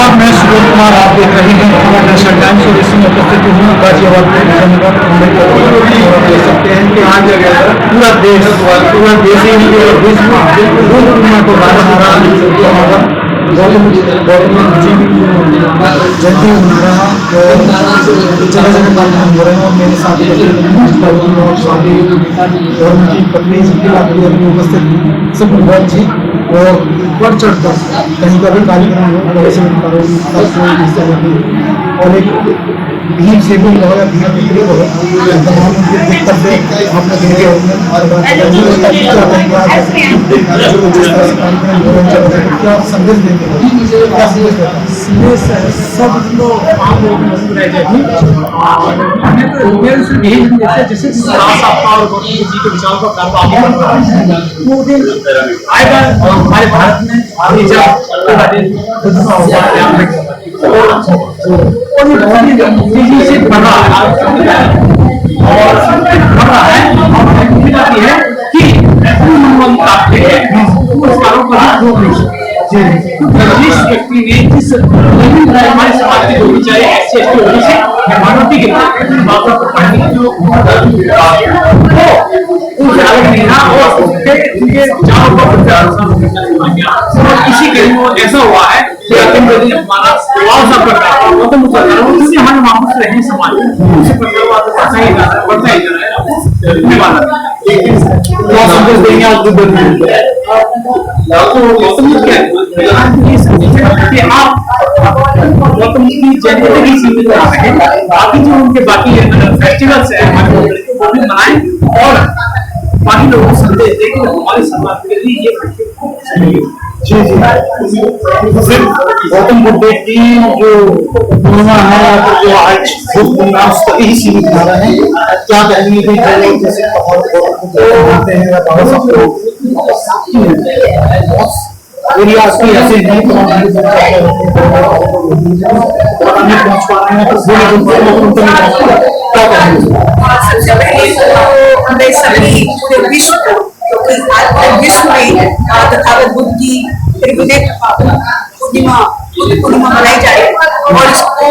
नमस्कार, मैं सुबोध कुमार। आप देख रहे हैं खबर नेशनल टाइम्स और इसमें उपस्थित हूँ गाजियाबाद में जयनगर मुंबई को। और देख सकते हैं कि आज पूरा देश ही नहीं पूरा विश्व पूर्णिमा को मना रहा है। गौतम जी जयंती मना रहा और जगह जगह कार्यक्रम हो रहे हैं। और मेरे साथ और स्वामी और उनकी पत्नी अपनी उपस्थित सब भगवान जी और बढ़ चढ़कर कहीं का भी कार्यक्रम हो और एक भीम से भी हो या भीम बिक्री हो तमाम उनके दिक्कत आपने देखे होंगे। क्या संदेश देंगे, क्या संदेश सब लोग आम लोग मजबूर है हमें तो मेरे से यही जैसे और गौतम जी के विचारों का काम आगे बढ़ता है वो दिन आएगा हमारे भारत में आगे जब तेजी से बढ़ रहा है और बढ़ रहा है है कि पुरस्कारों को रोक नहीं सकते। जिस व्यक्ति ने जिस हमारे समाज की होनी चाहिए ऐसी होनी से मानवती के बातों को पढ़ने की जो इसी के ऐसा हुआ है हमारा हमारे वापस रहे समाज उससे बढ़ता ही जा रहा है। संदेश देंगे आप गौतम जी की जयंती सीमित ना रहे, बाकी जो उनके बाकी फेस्टिवल्स है हमारे वो भी मनाएं और बाकी लोगों को संदेश दें कि हमारे समाज के लिए ये जी गौतम बुद्ध की जो पूर्णिमा है जो आज बुद्ध पूर्णिमा उस तक ही सीमित ना रहे। क्या कहेंगे कि जो लोग जैसे मानते हैं बाबा साहब एरियाज भी ऐसे हैं तो पहुंच पा रहे हैं तो सबसे पहले तो हमें सभी पूरे विश्व को विश्व में तथागत बुद्ध की त्रिविधिक पूर्णिमा मनाई जाए और इसको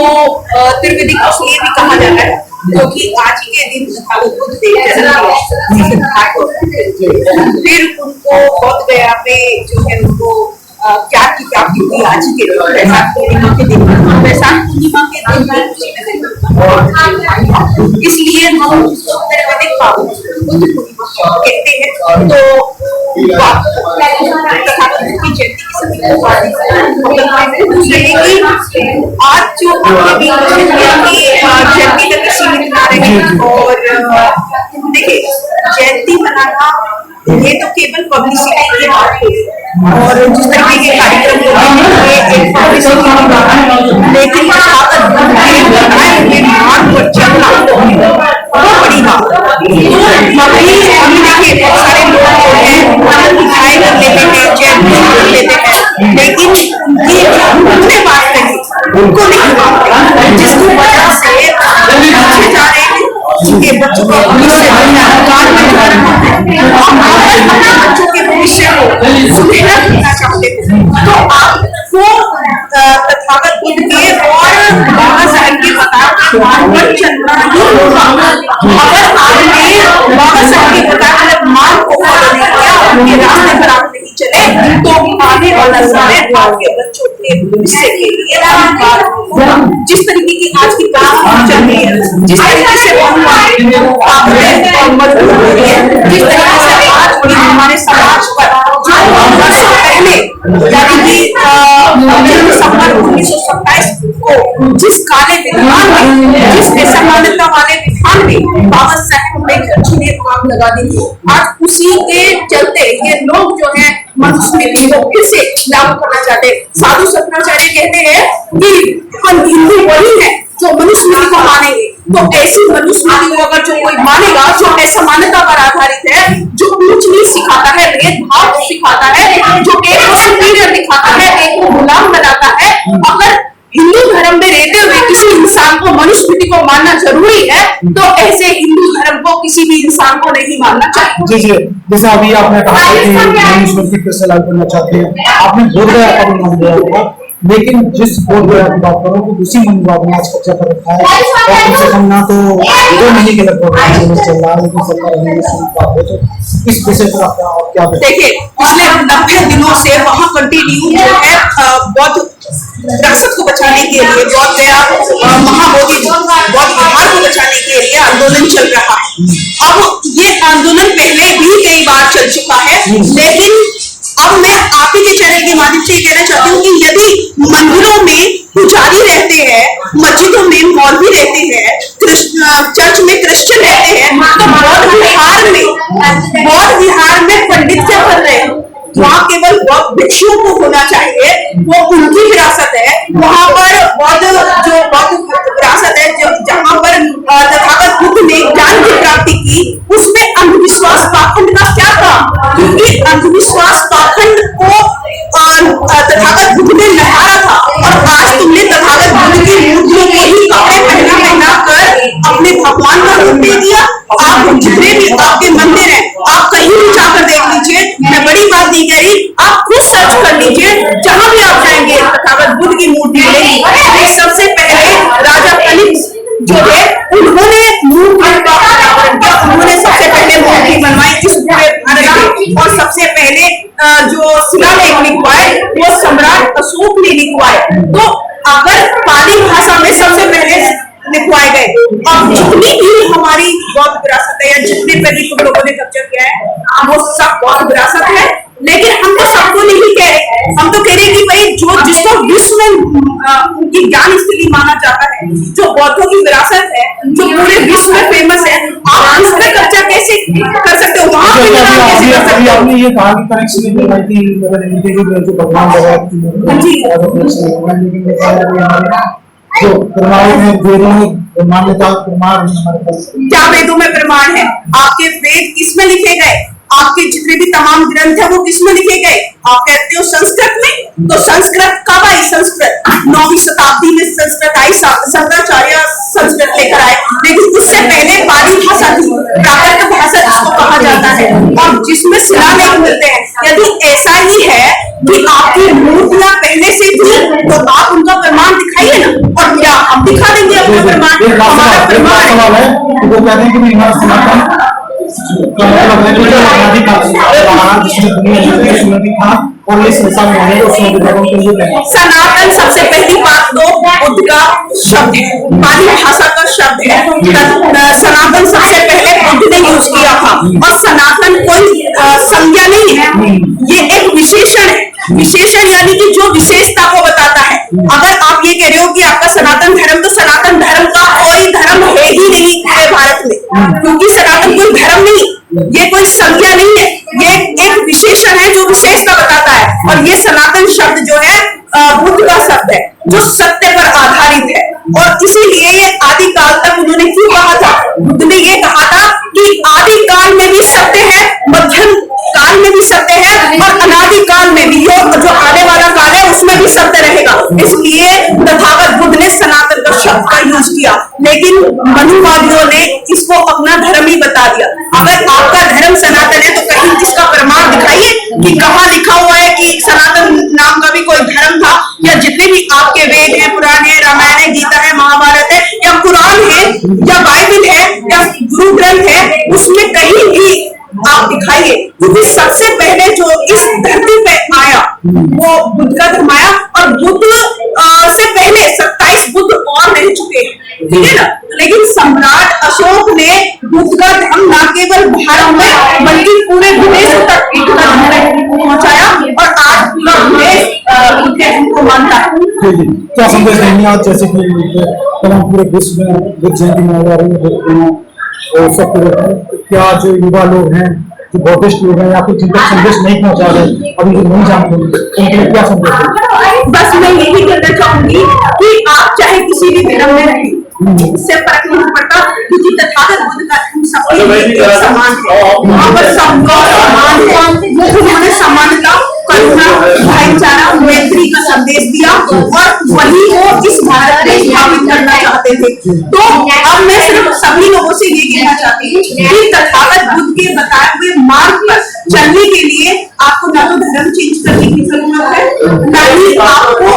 त्रिविधिक इसलिए भी कहा जाता है क्योंकि आज के दिन तथागत बुद्ध देव फिर उनको बौद्ध गया पे जो है उनको ज्ञान की प्राप्ति हुई आज के दिन वैशाख पूर्णिमा के दिन इसलिए हम त्रिविधिक पावन बुद्ध पूर्णिमा कहते हैं। तो आज जो जयंती तक सीमित ना रहे और देखिए जयंती मनाना ये तो केवल पब्लिसिटी की बात है और जिस तरीके के कार्यक्रम लेकिन चलना बड़ी बात देखिए बहुत सारे लोग दिखाई कर लेते हैं जयंती कर लेते हैं लेकिन ये उनसे बात कही उनको नहीं मानते जिसकी वजह से जा रहे हैं उनके बच्चों का भविष्य बच्चों के भविष्य को सुनहरा करना चाहते हैं। तो आपको तथागत बुद्ध के और बाबा साहब के मार्ग पर चलना ही होगा। अगर आपने बाबा साहब के बताए मार्ग को फॉलो नहीं किया उनके रास्ते पर आप नहीं चले तो आने वाला समय आपके बच्चों के भविष्य के लिए जिस तरीके की आज की परिस्थिति चल रही है जिस तरीके से जिस तरीके से आज भी हमारे समाज पर जो वर्षों पहले यानी कि दिसंबर 1927 को जिस काले विधान में जिस असमानता वाले विधान में बाबा साहेब अम्बेडकर जी ने आग लगा दी आज उसी के चलते ये लोग जो है मनुस्मृति को फिर से लागू करना चाहते हैं। साधु शंकराचार्य कहते हैं कि हम हिंदू वही है जो मनुस्मृति को मानेंगे। तो ऐसी मनुस्मृति को अगर जो कोई मानेगा जो असमानता पर आधारित है जो ऊंच नीच सिखाता है भेदभाव सिखाता है जो एक को सुपीरियर दिखाता है एक को गुलाम बनाता है अगर हिंदू धर्म में रहते हुए किसी इंसान को मनुस्मृति को मानना जरूरी है तो ऐसे हिंदू धर्म को किसी भी इंसान को नहीं मानना चाहिए। जी जैसा अभी आपने कहा कि मनुस्मृति फिर से लागू करना चाहते हैं आपने बोध गया का भी नाम लिया होगा लेकिन जिस बोधगया की बात करो तो उसी मन विभाग ने आज कब्जा कर रखा है और कम से कम ना तो 2 महीने के लगभग चल रहा है, लेकिन सरकार तो इस विषय पर आप क्या देखिए, पिछले 90 दिनों से वहाँ कंटिन्यू जो है बौद्ध विरासत को बचाने के लिए, बौद्ध गया महाबोधि बौद्ध विहार को बचाने के लिए आंदोलन चल रहा है। अब ये आंदोलन पहले भी कई बार चल चुका है, लेकिन अब मैं आप ही के चैनल के माध्यम से कहना चाहती हूँ कि यदि मंदिरों में पुजारी रहते हैं, मस्जिदों में मौलवी रहते हैं, चर्च में क्रिश्चियन रहते हैं, तो बौद्ध विहार में पंडित क्या कर रहे हैं? वहाँ केवल भिक्षुओं को होना चाहिए, वो उनकी विरासत है। वहाँ पर बौद्ध विरासत है जहाँ पर तथागत बुद्ध ने ज्ञान की प्राप्ति की, उसमें अंधविश्वास पाखंड का क्या था? क्योंकि अंधविश्वास पाखंड को तथागत बुद्ध ने लहराया था, और आज तुमने तथागत बुद्ध की मूर्तियों को ही कपड़े पहना कर अपने भगवान का रूप दे दिया। आप जितने भी आपके मंदिर हैं, आप कहीं भी जाकर देख लीजिए, मैं बड़ी बात नहीं कह रही, आप खुद सर्च कर लीजिए, जहां भी आप जाएंगे तथागत बुद्ध की मूर्ति मिलेगी। सबसे पहले राजा कनिष्क जो है, उन्होंने मूर्ति का अनावरण किया, उन्होंने सबसे पहले मूर्ति बनवाई इस पूरे भारत में, और सबसे पहले जो शिलालेख लिखवाए वो सम्राट अशोक ने लिखवाए। तो अगर पाली भाषा में सबसे पहले लिखवाए गए, और जितनी भी हमारी बौद्ध विरासत है या जितने पे भी तुम लोगों ने कब्जा किया है वो सब बौद्ध विरासत है। लेकिन हम तो सबको नहीं कह रहे, हम तो कह रहे कि भाई जो जिसको विश्व में उनकी ज्ञान स्थली माना जाता है, जो बौद्धों की विरासत है, जो पूरे विश्व में फेमस है, आप उस पर कब्जा कैसे कर सकते हो? वहाँ पे कैसे कर सकते हो? आपने ये कहा कि कनेक्शन जो भगवान जो प्रमाण है, वेदों में मान्यता प्रमाण है हमारे पास। क्या वेदों में प्रमाण है? आपके वेद किसमें लिखे गए? आपके जितने भी तमाम ग्रंथ है वो किसमें लिखे गए? आप कहते हो संस्कृत में, तो संस्कृत कब आई? संस्कृत 9वीं शताब्दी में संस्कृत आई, शंकराचार्य संस्कृत लेकर आए, लेकिन उससे पहले पाली भाषा थी, प्राकृत भाषा जिसको कहा जाता है, और जिसमें शिलालेख मिलते हैं। यदि ऐसा ही है कि आपकी मूर्तियां पहले से थी, तो आप उनका प्रमाण दिखाइए ना, और क्या हम दिखा देंगे अपना प्रमाण? हमारा प्रमाण है वो कहते हैं कि हमारा सनातन और ये संसार में सनातन सबसे पहली बात तो बुद्ध का शब्द है, पाली भाषा का शब्द है। सनातन सबसे पहले बुद्ध ने यूज किया था, और सनातन कोई संज्ञा नहीं है, ये एक विशेषण है। विशेषण यानी कि जो विशेषता को बताता है। अगर आप ये कह रहे हो कि आपका सनातन धर्म, तो सनातन धर्म का कोई धर्म है ही नहीं है भारत में, क्योंकि सनातन कोई धर्म नहीं, ये कोई संज्ञा नहीं है, ये एक विशेषण है जो विशेषता बताता है। और ये सनातन शब्द जो है बुद्ध का शब्द है, जो सत्य पर आधारित है, और इसीलिए ये आदि काल तक उन्होंने क्यों कहा था? बुद्ध ने ये कहा था कि आदि काल में भी सत्य है, मध्यम काल में भी सत्य है, और अनादि काल में भी, जो आने वाला काल है उसमें भी सत्य रहेगा। इसलिए तथागत बुद्ध ने सनातन का शब्द का यूज किया, लेकिन मनुवादियों ने इसको अपना धर्म ही बता दिया। अगर आपका धर्म सनातन है तो कहीं इसका प्रमाण दिखाइए कि कहाँ लिखा हुआ है कि सनातन नाम का भी कोई धर्म था, या जितने भी आपके वेद है, पुराण है, रामायण है, गीता है, महाभारत है, या कुरान है, या बाइबल है, या गुरु ग्रंथ है, उसमें कहीं भी आप दिखाइए। क्योंकि सबसे पहले जो इस धरती पे आया वो बुद्ध का धर्म आया, और बुद्ध से पहले 27 बुद्ध और रह चुके हैं, ठीक है ना। लेकिन सम्राट अशोक ने बुद्ध का धर्म न केवल भारत में बल्कि पूरे विदेश तक पहुंचाया, और आज पूरा विदेश बुद्ध के धर्म को मानता है। क्या संदेश देंगे आज, जैसे कि तमाम पूरे विश्व में बुद्ध जयंती मनाई जा रही है, और सब क्या जो युवा लोग हैं, जो बौद्धिस्ट लोग हैं, या फिर जिन तक संदेश नहीं पहुंचा रहे, अभी जो नहीं जानते, उनके लिए क्या संदेश है? बस मैं यही कहना चाहूंगी कि आप चाहे किसी भी धर्म में रहें, इससे फर्क नहीं पड़ता, क्योंकि तथागत बुद्ध का धर्म सबके लिए समान है। वहाँ पर सबका समान है, उन्होंने समानता, करुणा, भाईचारा, मैत्री का संदेश दिया, और वही वो इस भारत में स्थापित करना चाहते थे। तो अब मैं सिर्फ सभी लोगों से ये कहना चाहती हूँ कि तथागत बुद्ध के बताए हुए मार्ग पर चलने के लिए आपको ना तो धर्म चेंज करने की जरूरत है, ना ही आपको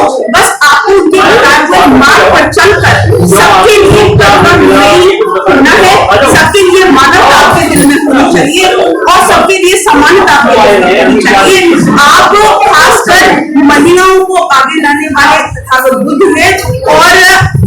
उनके बताए हुए मार्ग पर चलकर सबके लिए करुणामयी होना है, सबके लिए मानवता आपके दिल में होनी चाहिए और सबके लिए समानता आपके दिल में होनी चाहिए। आप खासकर महिलाओं को आगे लाने वाले तथागत बुद्ध हैं और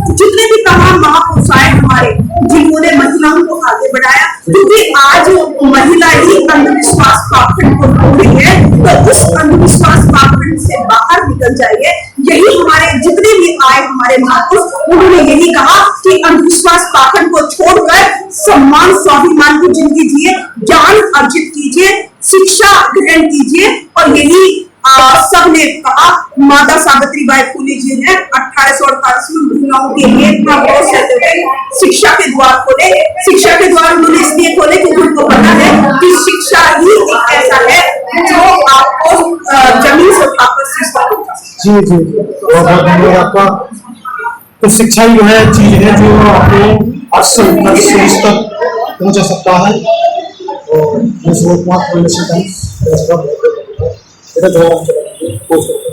जितने भी तमाम महापुरुष आए हमारे, जिन्होंने महिलाओं को आगे बढ़ाया, क्योंकि आज महिला ही अंधविश्वास पाखंड को तोड़ रही है, तो उस अंधविश्वास पाखंड से बाहर निकल जाइए। यही हमारे जितने भी आए हमारे महापुरुष, उन्होंने यही कहा कि अंधविश्वास पाखंड को छोड़कर सम्मान स्वाभिमान की जिंदगी जिए, ज्ञान अर्जित कीजिए, शिक्षा ग्रहण कीजिए। और यही सबने कहा। माता सावित्रीबाई फुले जी ने 1848 में महिलाओं के लिए इतना बहुत सहते हुए शिक्षा के द्वार खोले। शिक्षा के द्वार उन्होंने इसलिए खोले क्योंकि उनको पता है कि शिक्षा ही एक ऐसा है जो आपको जमीन से उठाकर सृष्टि करता है। जी बहुत बहुत धन्यवाद आपका। तो शिक्षा ही जो है चीज है जो आपको अक्सर तक पहुंचा सकता है और